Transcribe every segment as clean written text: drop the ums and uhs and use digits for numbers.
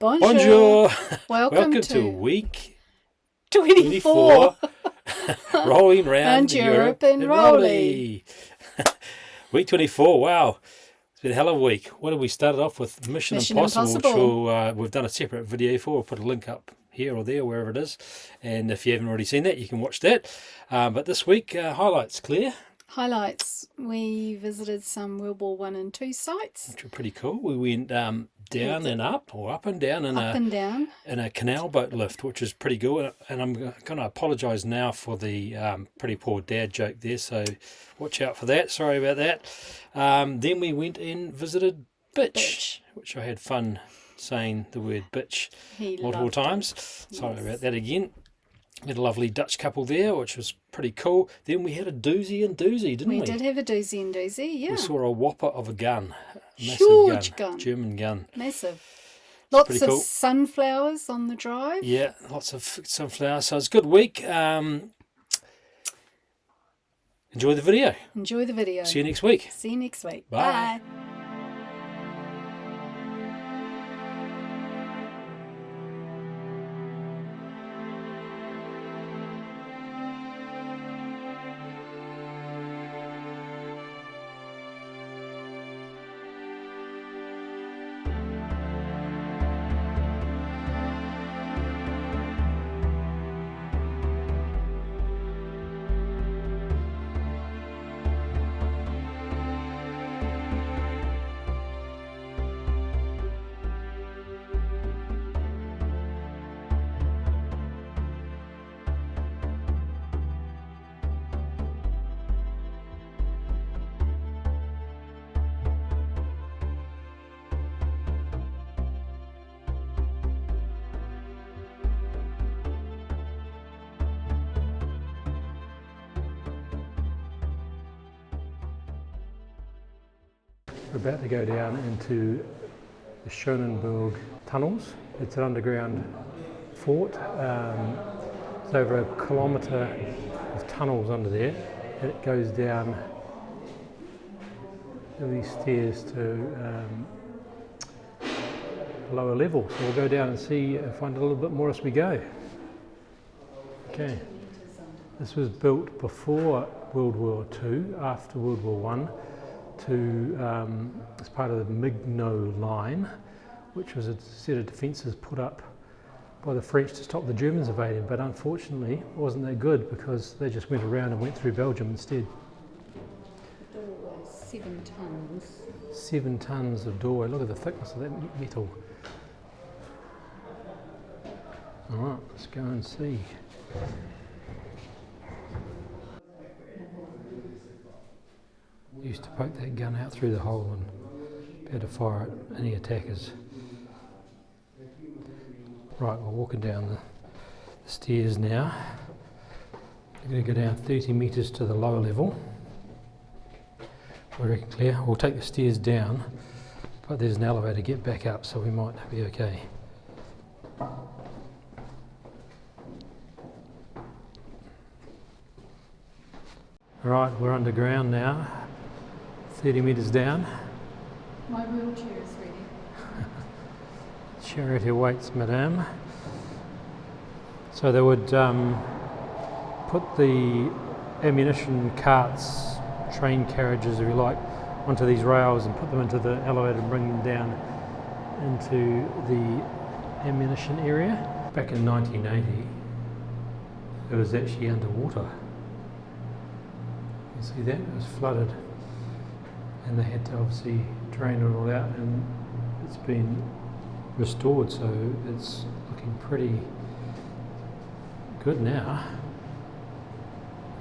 Bonjour. Welcome to week 24. rolling round And Europe in Rolly. Week 24, wow. It's been a hell of a week. What have we started off with? Mission Impossible. Which we've done a separate video for. We'll put a link up here or there, wherever it is. And if you haven't already seen that, you can watch that. But this week, highlights, Claire. Highlights. We visited some World War I and II sites. Which were pretty cool. We went down and up, or up and down, in a canal boat lift, which is pretty good. And I'm going to apologise now for the pretty poor dad joke there, so watch out for that. Sorry about that. Then we went and visited Bitche, which I had fun saying the word bitch multiple times. Sorry about that again. We had a lovely Dutch couple there, which was pretty cool. Then we had a doozy and doozy, didn't we? We did have a doozy and doozy, yeah. We saw a whopper of a gun. Huge gun. German gun. Massive. Lots of cool. Sunflowers on the drive. Yeah, lots of sunflowers. So it's a good week. Enjoy the video. Enjoy the video. See you next week. See you next week. Bye. Bye. We're about to go down into the Schönenberg tunnels. It's an underground fort. It's over 1 kilometre of tunnels under there. And it goes down these stairs to lower level. So we'll go down and see, find a little bit more as we go. Okay. This was built before World War II, after World War I. As part of the Migno line, which was a set of defences put up by the French to stop the Germans invading, but unfortunately it wasn't that good because they just went around and went through Belgium instead. The doorway, 7 tonnes. 7 tonnes of doorway. Look at the thickness of that metal. Alright, let's go and see. Used to poke that gun out through the hole and be able to fire at any attackers. Right, we're walking down the stairs now. We're going to go down 30 metres to the lower level. What do you reckon, Claire? We'll take the stairs down, but there's an elevator to get back up, so we might be okay. Right, we're underground now. 30 metres down. My wheelchair is ready. Chariot awaits, madame. So they would put the ammunition carts, train carriages if you like, onto these rails and put them into the elevator and bring them down into the ammunition area. Back in 1980, it was actually underwater. You see that? It was flooded. And they had to obviously drain it all out, and it's been restored, so it's looking pretty good now.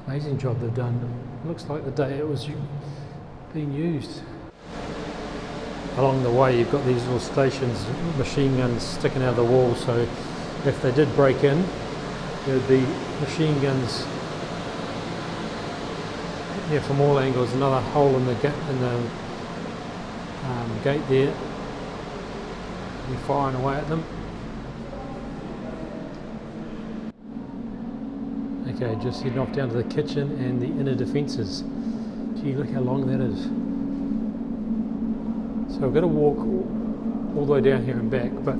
Amazing job they've done. It looks like the day it was being used. Along the way you've got these little stations, machine guns sticking out of the wall, so if they did break in, there would be machine guns from all angles. Another hole in the gate there. We're firing away at them. Okay, just heading off down to the kitchen and the inner defences. Gee, look how long that is. So we've got to walk all the way down here and back, but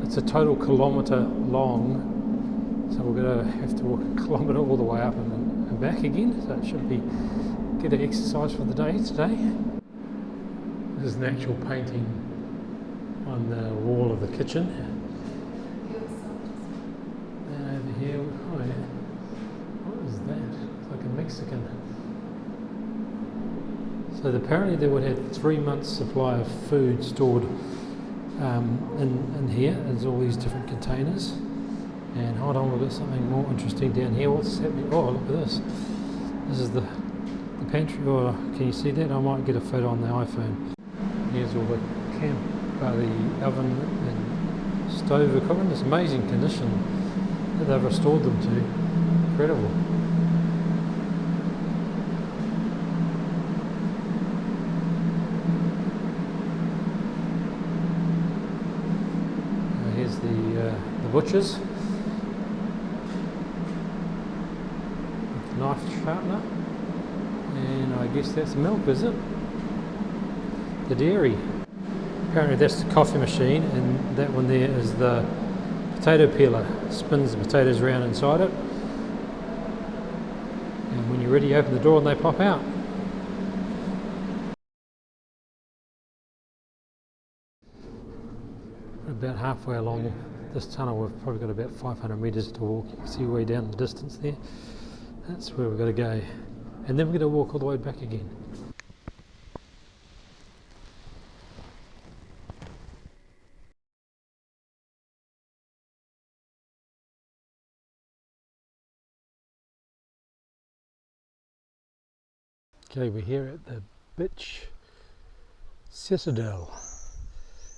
It's a total kilometre long, so we're going to have to walk a kilometre all the way up and back again, so it should be good exercise for the day today. This is an actual painting on the wall of the kitchen. And over here, oh yeah, what is that? It's like a Mexican. So apparently they would have 3 months supply of food stored in here. There's all these different containers. And hold on, we've got something more interesting down here. What's happening? Oh, look at this. This is the pantry. Oh, can you see that? I might get a photo on the iPhone. Here's all the the oven and stove equipment. It's amazing condition that they've restored them to. Incredible. Here's the butcher's knife sharpener, and I guess that's milk, is it? The dairy. Apparently that's the coffee machine, and that one there is the potato peeler. Spins the potatoes around inside it, and when you're ready you open the door and they pop out. About halfway along this tunnel, we've probably got about 500 metres to walk. You can see way down the distance there. That's where we've got to go, and then we're going to walk all the way back again. Okay, we're here at the Bitche Citadel,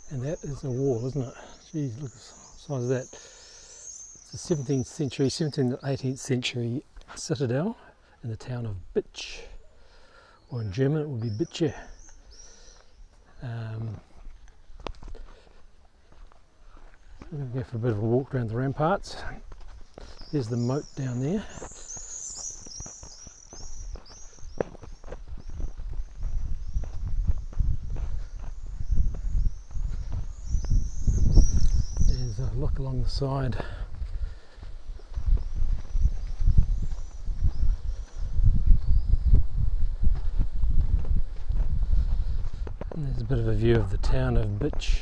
and that is a wall, isn't it? Jeez, look at the size of that. It's a 17th century, 17th to 18th century citadel in the town of Bitche, or in German it would be Bitche. We're going to go for a bit of a walk around the ramparts. There's the moat down there. There's a look along the side. And there's a bit of a view of the town of Bitche.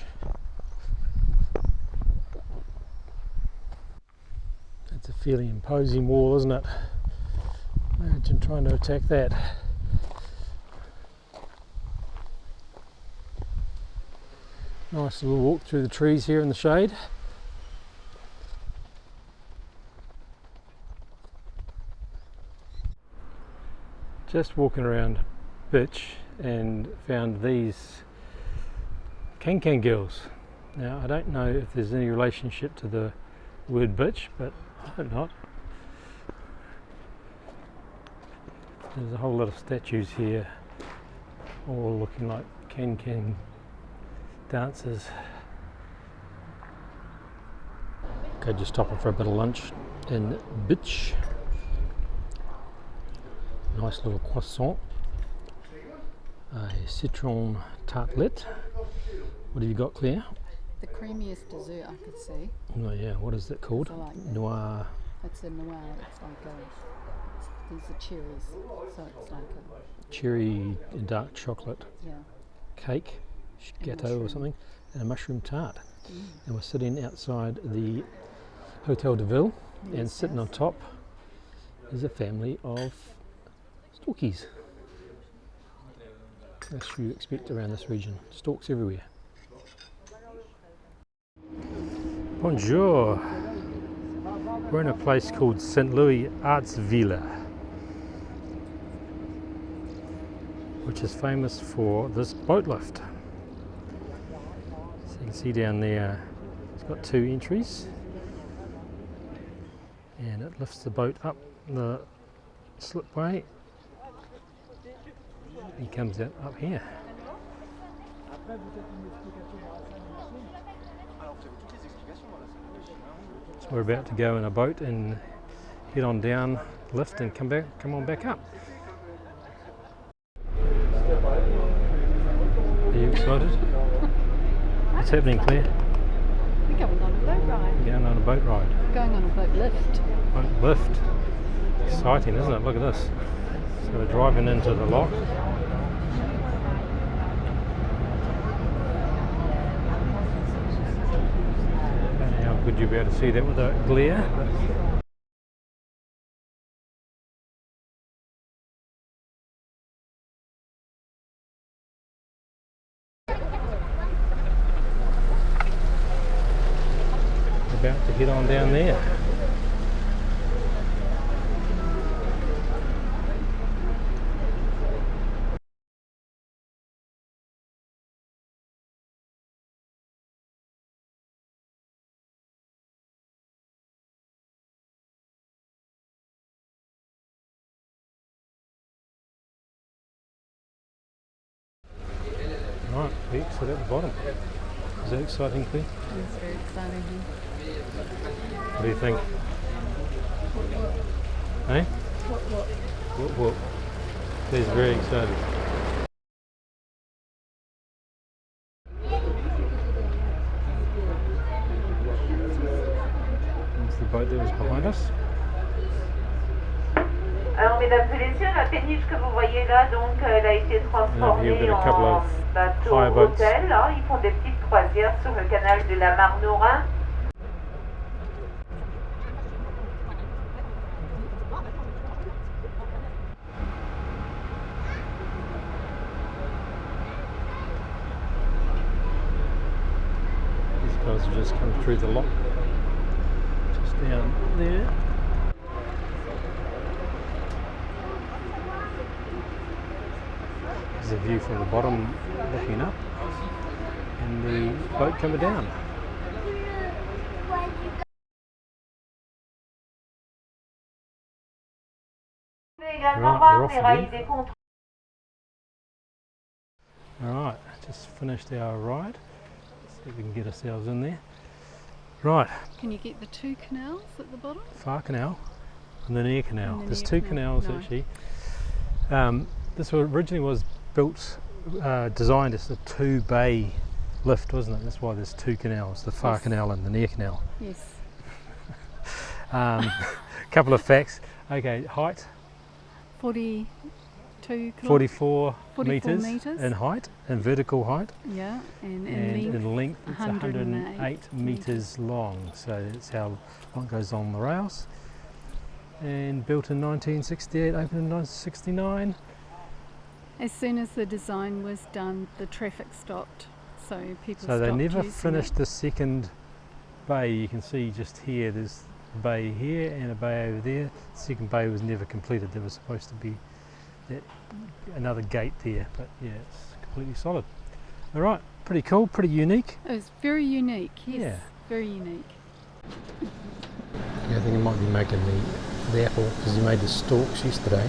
It's a fairly imposing wall, isn't it? Imagine trying to attack that. Nice little walk through the trees here in the shade. Just walking around Bitche and found these can girls. Now I don't know if there's any relationship to the word bitch, but I hope not. There's a whole lot of statues here, all looking like can dancers. Okay, just stopping for a bit of lunch in Bitche. Nice little croissant, a citron tartelette. What have you got, Claire? The creamiest dessert I could see. Oh yeah, what is that called? Like Noir. it's a noir. It's like these are cherries, so it's like a Cherry and dark chocolate cake, gâteau or something, and a mushroom tart. And we're sitting outside the Hotel de Ville, and sitting on top is a family of storkies. As you expect around this region, storks everywhere. Bonjour. We're in a place called St. Louis Arts Villa, which is famous for this boat lift. So you can see down there, it's got 2 entries, and it lifts the boat up the slipway. He comes out up here. So we're about to go in a boat and head on down, lift, and come on back up. Are you excited? What's happening, Claire? We're going on a boat ride. Going on a boat ride. We're going on a boat lift. Boat lift. Exciting, isn't it? Look at this. So we're driving into the lock. Don't know how good you'll be able to see that with a glare. About to head on down there. Right, we exit at the bottom. Is that exciting, Claire? It's very exciting here. What do you think? Eh? What? Claire's very excited. There's the boat that was behind us. Alors mesdames et messieurs, la péniche que vous voyez là, donc elle a été transformée en bateau hôtel. Hein. Ils font des petites croisières sur le canal de la Marne-au-Rhin. These guys have just come through the lock, just down there. There's a view from the bottom looking up and the boat coming down. Alright, just finished our ride. See if we can get ourselves in there. Right. Can you get the two canals at the bottom? Far canal and the near canal. And the There's near two canal, canals no. actually. This originally was built, designed as a two-bay lift, wasn't it? That's why there's two canals, the far canal and the near canal. Yes. Couple of facts. Okay, height 42 44 meters in height, in vertical height, Yeah, and and in length it's 108 108 meters long. So that's how long it goes on the rails. And built in 1968, opened in 1969. As soon as the design was done, the traffic stopped, so people So stopped they never using finished it. the second bay. You can see just here, there's a bay here and a bay over there. The second bay was never completed. There was supposed to be another gate there, but yeah, it's completely solid. All right, pretty cool, pretty unique. It was very unique, yes, Yeah. very unique. Yeah, I think he might be making the apple because he made the stalks yesterday.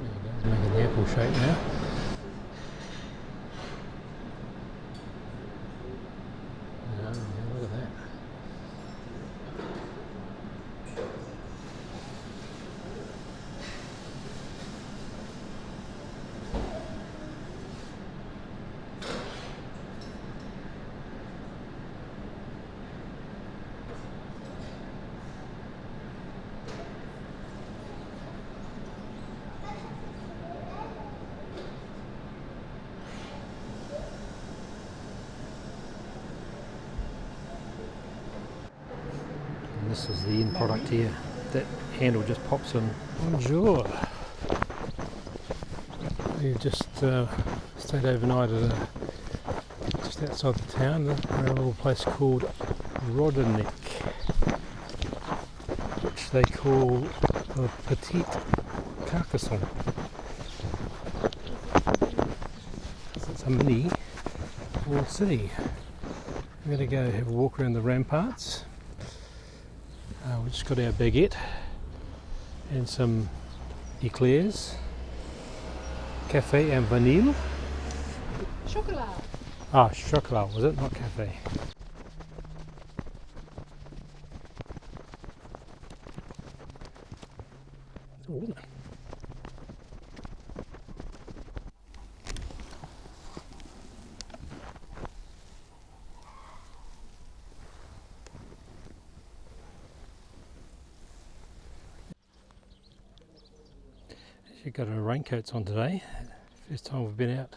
There he goes, making the apple shape now. Yeah, look at that. And this is the end product here. That handle just pops in. Bonjour. We've just stayed overnight at just outside the town. We're in a little place called Rodenick, which they call the Petit Carcassonne. It's a mini walled city. We're going to go have a walk around the ramparts. We've just got our baguette and some eclairs, cafe and vanille. Chocolat. Ah, chocolat, was it? Not cafe. Ooh. Actually got our raincoats on today. First time we've been out.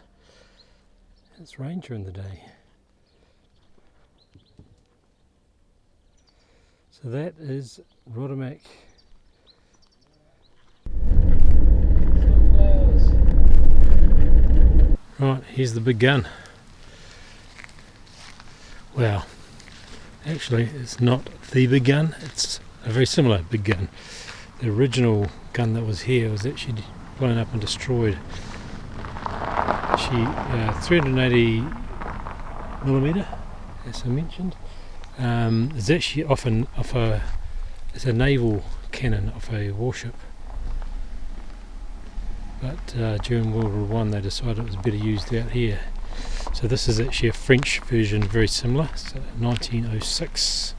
It's rained during the day. So that is Rotomac. Right, here's the big gun. Wow, actually it's not the big gun, it's a very similar big gun. The original gun that was here was actually blown up and destroyed. She 380mm, as I mentioned. It's actually it's a naval cannon of a warship. But during World War One they decided it was better used out here. So this is actually a French version, very similar. It's a 1906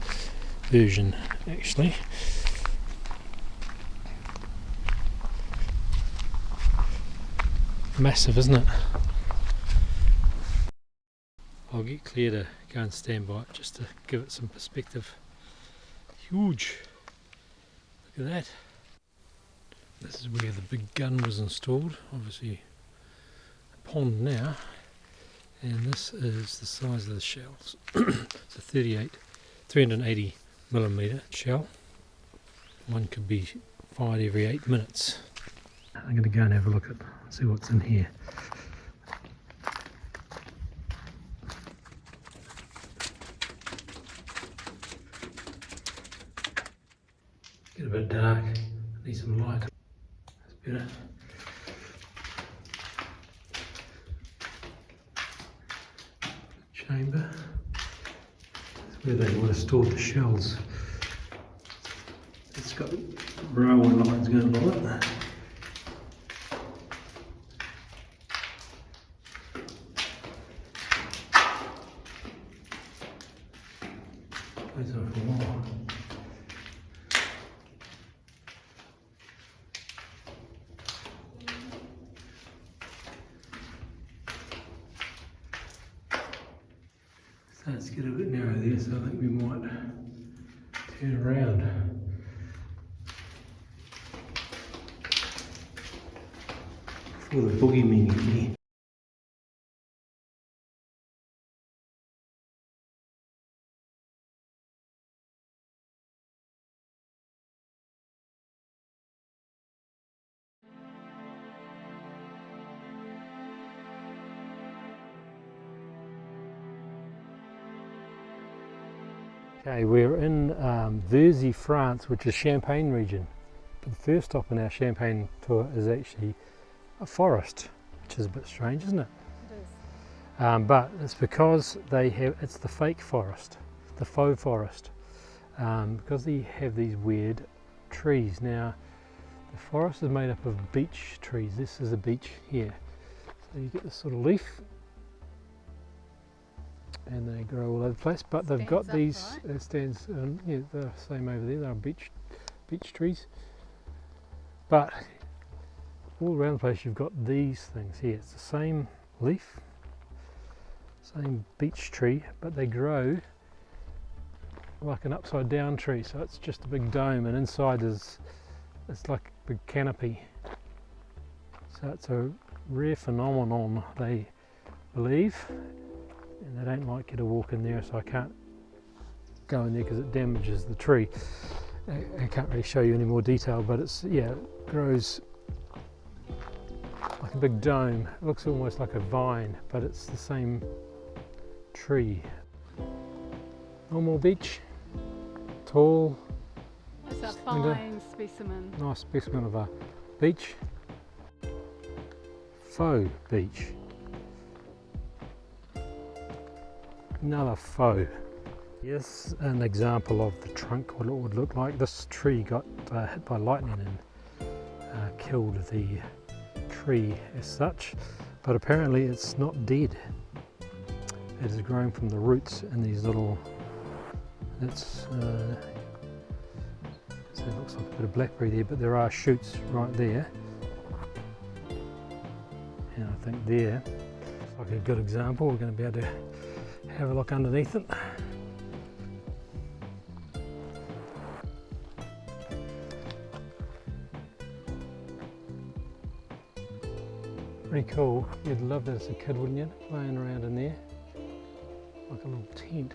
version actually. Massive, isn't it? I'll get Claire to go and stand by it just to give it some perspective. Huge! Look at that. This is where the big gun was installed, obviously a pond now, and this is the size of the shells. It's a 380mm shell. One could be fired every 8 minutes. I'm going to go and have a look at see what's in here. Get a bit dark, need some light. That's better. Chamber. That's where they would have stored the shells. It's got railway lines going along it. Goes on for a while. Starts to get a bit narrow there, so I think we might turn around. Before the boogeymen get here. Okay, we're in Verzy, France, which is Champagne region. But the first stop in our Champagne tour is actually a forest, which is a bit strange, isn't it? It is. But it's because it's the fake forest, the faux forest, because they have these weird trees. Now, the forest is made up of beech trees. This is a beech here. So you get this sort of leaf, and they grow all over the place, but they've got these, it stands, yeah, they're the same over there, they're beech trees. But all around the place you've got these things here. It's the same leaf, same beech tree, but they grow like an upside down tree, so it's just a big dome, and inside it's like a big canopy. So it's a rare phenomenon, they believe. And they don't like you to walk in there, so I can't go in there because it damages the tree. I can't really show you any more detail, but it's, yeah, it grows like a big dome. It looks almost like a vine, but it's the same tree. Normal beech, tall. It's a fine specimen. Nice specimen of a beech. Faux beech. Another faux. Yes, an example of the trunk, what it would look like. This tree got hit by lightning and killed the tree as such, but apparently it's not dead. it is growing from the roots in these little, so it looks like a bit of blackberry there, but there are shoots right there. And I think there, like a good example, we're going to be able to have a look underneath it. Pretty cool. You'd love that as a kid, wouldn't you? Playing around in there, like a little tent.